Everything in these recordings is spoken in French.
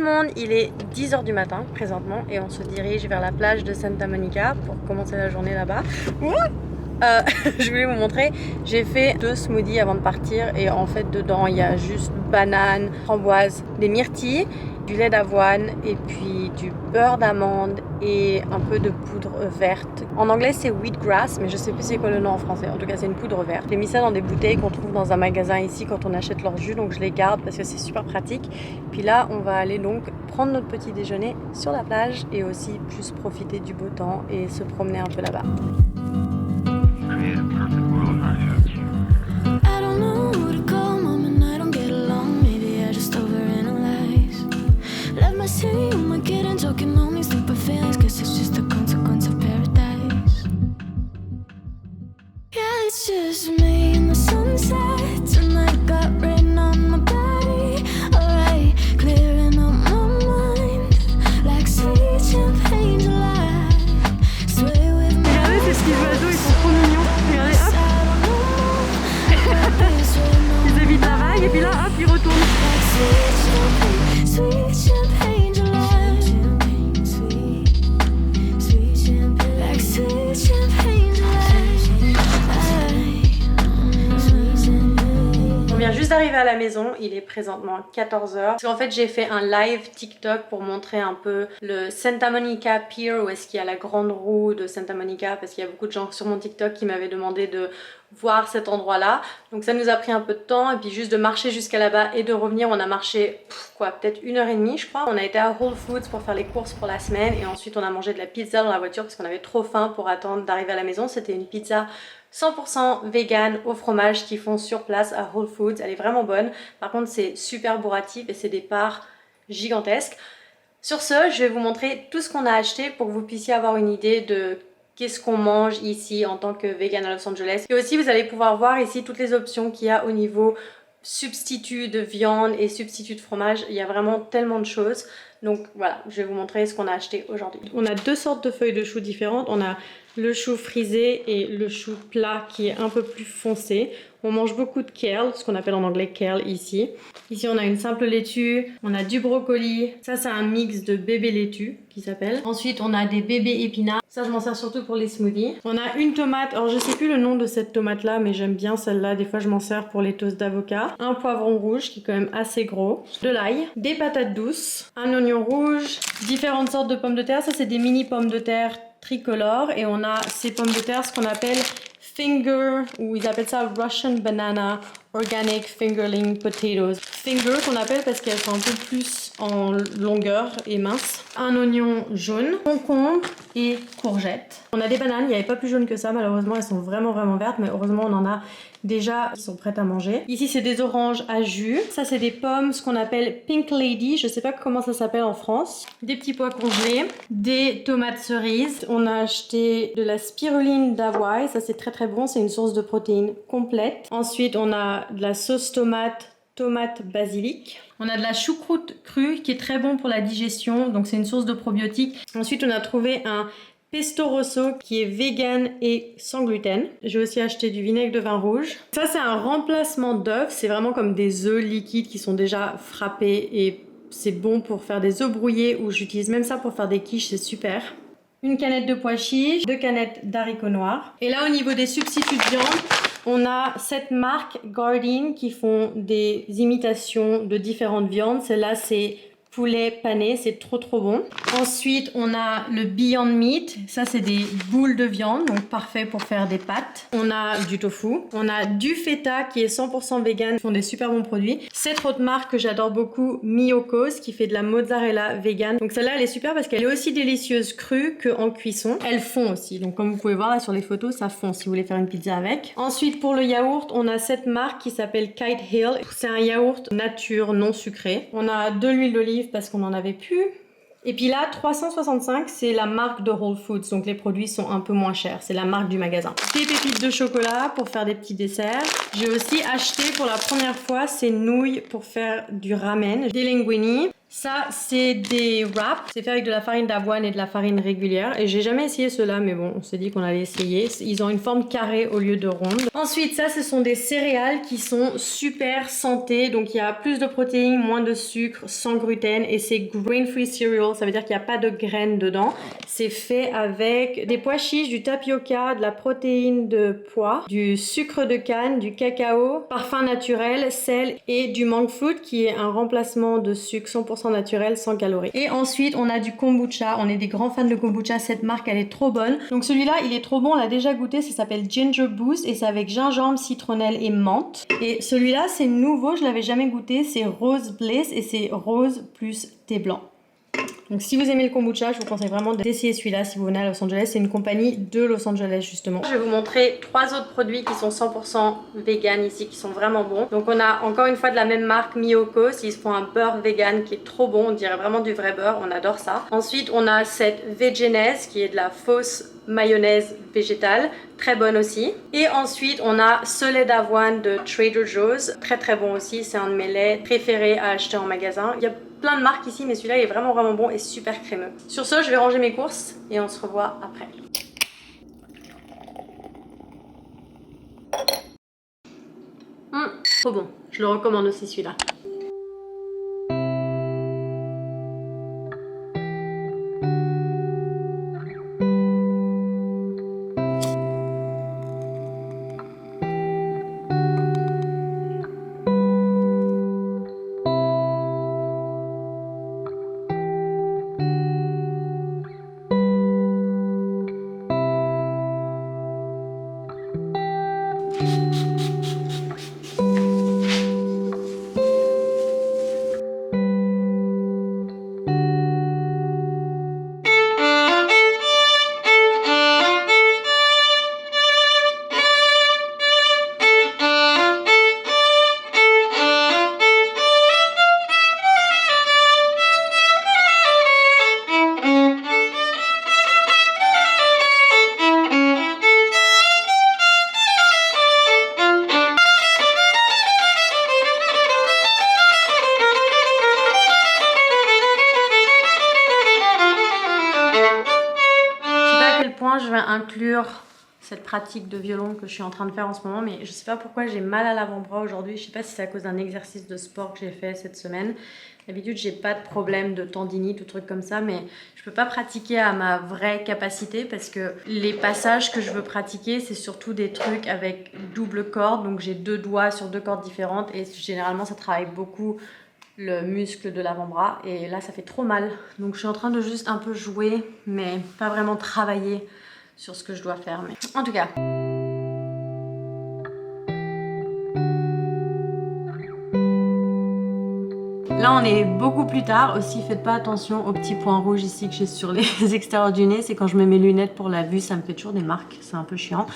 le monde, il est 10 h du matin présentement et on se dirige vers la plage de Santa Monica pour commencer la journée là-bas. Je voulais vous montrer, j'ai fait 2 smoothies avant de partir et en fait dedans il y a juste banane, framboise, des myrtilles, du lait d'avoine et puis du beurre d'amande et un peu de poudre verte. En anglais c'est wheatgrass mais je sais plus c'est quoi le nom en français, en tout cas c'est une poudre verte. J'ai mis ça dans des bouteilles qu'on trouve dans un magasin ici quand on achète leur jus, donc je les garde parce que c'est super pratique. Puis là on va aller donc prendre notre petit déjeuner sur la plage et aussi plus profiter du beau temps et se promener un peu là-bas. Arrivé à la maison, il est présentement 14 h. Parce qu'en fait j'ai fait un live TikTok pour montrer un peu le Santa Monica Pier, où est-ce qu'il y a la grande roue de Santa Monica, parce qu'il y a beaucoup de gens sur mon TikTok qui m'avaient demandé de voir cet endroit là. Donc ça nous a pris un peu de temps et puis juste de marcher jusqu'à là-bas et de revenir, on a marché peut-être 1 h 30 je crois. On a été à Whole Foods pour faire les courses pour la semaine et ensuite on a mangé de la pizza dans la voiture parce qu'on avait trop faim pour attendre d'arriver à la maison. C'était une pizza 100% vegan au fromage qu'ils font sur place à Whole Foods. Elle est vraiment bonne. Par contre, c'est super bourratif et c'est des parts gigantesques. Sur ce, je vais vous montrer tout ce qu'on a acheté pour que vous puissiez avoir une idée de qu'est-ce qu'on mange ici en tant que vegan à Los Angeles. Et aussi, vous allez pouvoir voir ici toutes les options qu'il y a au niveau substitut de viande et substitut de fromage. Il y a vraiment tellement de choses. Donc voilà, je vais vous montrer ce qu'on a acheté aujourd'hui. On a 2 sortes de feuilles de choux différentes. On a le chou frisé et le chou plat qui est un peu plus foncé. On mange beaucoup de kale, ce qu'on appelle en anglais kale ici. Ici on a une simple laitue, on a du brocoli. Ça c'est un mix de bébé laitue qui s'appelle. Ensuite on a des bébés épinards. Ça je m'en sers surtout pour les smoothies. On a une tomate, alors je sais plus le nom de cette tomate là mais j'aime bien celle-là. Des fois je m'en sers pour les toasts d'avocat. Un poivron rouge qui est quand même assez gros. De l'ail, des patates douces, un oignon rouge, différentes sortes de pommes de terre. Ça c'est des mini pommes de terre tricolores et on a ces pommes de terre, ce qu'on appelle finger, ou ils appellent ça Russian banana organic fingerling potatoes. Finger qu'on appelle parce qu'elles sont un peu plus en longueur et minces. Un oignon jaune, concombre et courgette. On a des bananes, il n'y avait pas plus jaune que ça malheureusement, elles sont vraiment vertes, mais heureusement on en a déjà qui sont prêtes à manger. Ici c'est des oranges à jus. Ça c'est des pommes, ce qu'on appelle Pink Lady, je sais pas comment ça s'appelle en France. Des petits pois congelés, des tomates cerises. On a acheté de la spiruline d'Hawaï, ça c'est très bon, c'est une source de protéines complète. Ensuite on a de la sauce tomate basilic. On a de la choucroute crue qui est très bon pour la digestion, donc c'est une source de probiotiques. Ensuite on a trouvé un pesto rosso qui est vegan et sans gluten. J'ai aussi acheté du vinaigre de vin rouge. Ça c'est un remplacement d'œufs, c'est vraiment comme des œufs liquides qui sont déjà frappés et c'est bon pour faire des œufs brouillés ou j'utilise même ça pour faire des quiches, c'est super. Une canette de pois chiches, 2 canettes d'haricots noirs. Et là au niveau des substituts de viande, on a cette marque Gardein qui font des imitations de différentes viandes. Celle-là c'est poulet pané, c'est trop bon. Ensuite, on a le Beyond Meat. Ça, c'est des boules de viande, donc parfait pour faire des pâtes. On a du tofu. On a du feta qui est 100% vegan. Ils font des super bons produits. Cette autre marque que j'adore beaucoup, Miyoko's, qui fait de la mozzarella vegan. Donc celle-là, elle est super parce qu'elle est aussi délicieuse crue qu'en cuisson. Elle fond aussi. Donc comme vous pouvez voir là sur les photos, ça fond si vous voulez faire une pizza avec. Ensuite, pour le yaourt, on a cette marque qui s'appelle Kite Hill. C'est un yaourt nature non sucré. On a de l'huile d'olive parce qu'on en avait plus. Et puis là, 365, c'est la marque de Whole Foods, donc les produits sont un peu moins chers. C'est la marque du magasin. Des pépites de chocolat pour faire des petits desserts. J'ai aussi acheté pour la première fois ces nouilles pour faire du ramen. Des linguini. Ça, c'est des wraps. C'est fait avec de la farine d'avoine et de la farine régulière. Et j'ai jamais essayé ceux-là, mais bon, on s'est dit qu'on allait essayer. Ils ont une forme carrée au lieu de ronde. Ensuite, ça, ce sont des céréales qui sont super santé. Donc, il y a plus de protéines, moins de sucre, sans gluten. Et c'est grain-free cereal. Ça veut dire qu'il n'y a pas de graines dedans. C'est fait avec des pois chiches, du tapioca, de la protéine de pois, du sucre de canne, du cacao, parfum naturel, sel et du monk fruit qui est un remplacement de sucre 100% naturel sans calories. Et ensuite on a du kombucha, on est des grands fans de kombucha, cette marque elle est trop bonne. Donc celui-là il est trop bon, on l'a déjà goûté, ça s'appelle Ginger Boost et c'est avec gingembre, citronnelle et menthe. Et celui-là c'est nouveau, je l'avais jamais goûté, c'est Rose Bliss et c'est rose plus thé blanc. Donc si vous aimez le kombucha, je vous conseille vraiment d'essayer celui-là si vous venez à Los Angeles. C'est une compagnie de Los Angeles justement. Je vais vous montrer 3 autres produits qui sont 100% vegan ici, qui sont vraiment bons. Donc on a encore une fois de la même marque Miyokos. Ils font un beurre vegan qui est trop bon, on dirait vraiment du vrai beurre, on adore ça. Ensuite on a cette Vegenaise qui est de la fausse mayonnaise végétale, très bonne aussi. Et ensuite on a ce lait d'avoine de Trader Joe's, très très bon aussi, c'est un de mes laits préférés à acheter en magasin. Il y a plein de marques ici mais celui-là il est vraiment bon et super crémeux. Sur ce je vais ranger mes courses et on se revoit après. Trop bon, je le recommande aussi celui-là. Je vais inclure cette pratique de violon que je suis en train de faire en ce moment, mais je sais pas pourquoi j'ai mal à l'avant-bras aujourd'hui. Je sais pas si c'est à cause d'un exercice de sport que j'ai fait cette semaine. D'habitude j'ai pas de problème de tendinite ou trucs comme ça, mais je peux pas pratiquer à ma vraie capacité parce que les passages que je veux pratiquer c'est surtout des trucs avec double corde, donc j'ai 2 doigts sur 2 cordes différentes et généralement ça travaille beaucoup le muscle de l'avant-bras et là ça fait trop mal. Donc je suis en train de juste un peu jouer mais pas vraiment travailler sur ce que je dois faire. Mais en tout cas. Là on est beaucoup plus tard, aussi faites pas attention aux petits points rouges ici que j'ai sur les extérieurs du nez, c'est quand je mets mes lunettes pour la vue, ça me fait toujours des marques, c'est un peu chiant.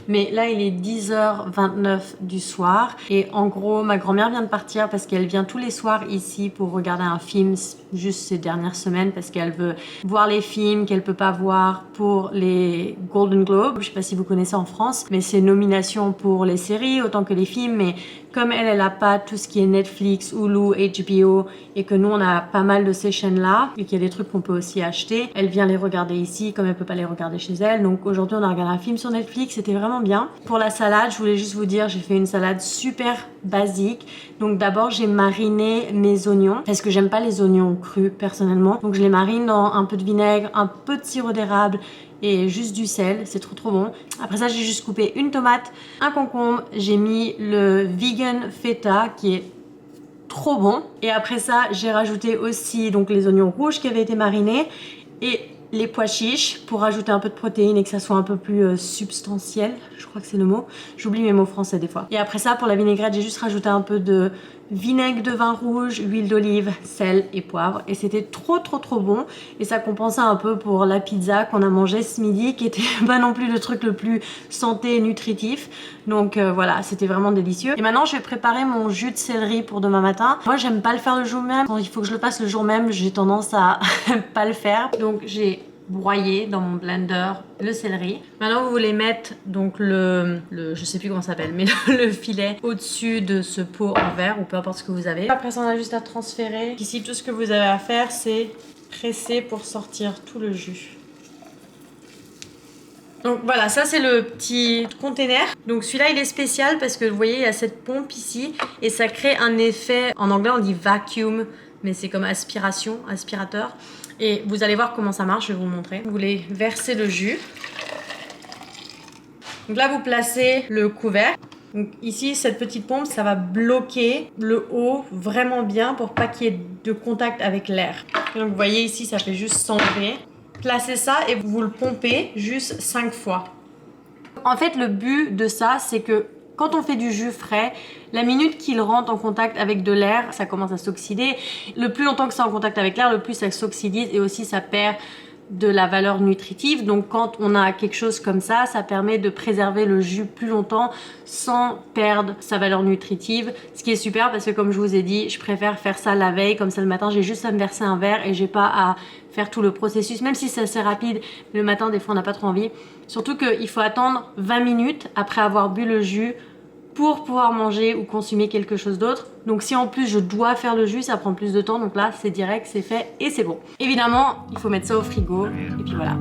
Mais là il est 10h29 du soir et en gros ma grand-mère vient de partir parce qu'elle vient tous les soirs ici pour regarder un film juste ces dernières semaines parce qu'elle veut voir les films qu'elle peut pas voir pour les Golden Globes. Je sais pas si vous connaissez en France, mais c'est nomination pour les séries autant que les films, mais comme elle a pas tout ce qui est Netflix, Hulu, HBO et que nous on a pas mal de ces chaînes là et qu'il y a des trucs qu'on peut aussi acheter, elle vient les regarder ici comme elle peut pas les regarder chez elle. Donc aujourd'hui on a regardé un film sur Netflix, c'était vraiment bien. Pour la salade, je voulais juste vous dire, j'ai fait une salade super basique. Donc d'abord j'ai mariné mes oignons parce que j'aime pas les oignons crus personnellement. Donc je les marine dans un peu de vinaigre, un peu de sirop d'érable et juste du sel, c'est trop bon. Après ça j'ai juste coupé une tomate, un concombre, j'ai mis le vegan feta qui est trop bon. Et après ça j'ai rajouté aussi donc les oignons rouges qui avaient été marinés et les pois chiches pour rajouter un peu de protéines et que ça soit un peu plus substantiel, je crois que c'est le mot. J'oublie mes mots français des fois. Et après ça pour la vinaigrette j'ai juste rajouté un peu de vinaigre de vin rouge, huile d'olive, sel et poivre et c'était trop bon et ça compensait un peu pour la pizza qu'on a mangée ce midi qui était pas non plus le truc le plus santé et nutritif. Donc voilà, c'était vraiment délicieux. Et maintenant je vais préparer mon jus de céleri pour demain matin. Moi j'aime pas le faire le jour même, quand il faut que je le fasse le jour même j'ai tendance à pas le faire. Donc j'ai broyer dans mon blender le céleri. Maintenant vous voulez mettre donc je sais plus comment ça s'appelle, mais le filet au-dessus de ce pot en verre ou peu importe ce que vous avez. Après ça on a juste à transférer. Ici tout ce que vous avez à faire c'est presser pour sortir tout le jus. Donc voilà, ça c'est le petit container. Donc celui-là il est spécial parce que vous voyez il y a cette pompe ici et ça crée un effet, en anglais on dit vacuum, mais c'est comme aspiration, aspirateur. Et vous allez voir comment ça marche, je vais vous montrer. Vous voulez verser le jus. Donc là vous placez le couvercle. Donc ici cette petite pompe ça va bloquer le haut vraiment bien pour pas qu'il y ait de contact avec l'air. Donc vous voyez ici ça fait juste s'enlever. Placez ça et vous le pompez juste 5 fois. En fait le but de ça c'est que quand on fait du jus frais, la minute qu'il rentre en contact avec de l'air, ça commence à s'oxyder. Le plus longtemps que c'est en contact avec l'air, le plus ça s'oxydise et aussi ça perd de la valeur nutritive. Donc quand on a quelque chose comme ça, ça permet de préserver le jus plus longtemps sans perdre sa valeur nutritive. Ce qui est super parce que comme je vous ai dit, je préfère faire ça la veille, comme ça le matin j'ai juste à me verser un verre et j'ai pas à faire tout le processus, même si c'est assez rapide. Le matin des fois on n'a pas trop envie. Surtout qu'il faut attendre 20 minutes après avoir bu le jus pour pouvoir manger ou consommer quelque chose d'autre. Donc si en plus je dois faire le jus, ça prend plus de temps. Donc là c'est direct, c'est fait et c'est bon. Évidemment, il faut mettre ça au frigo et puis voilà.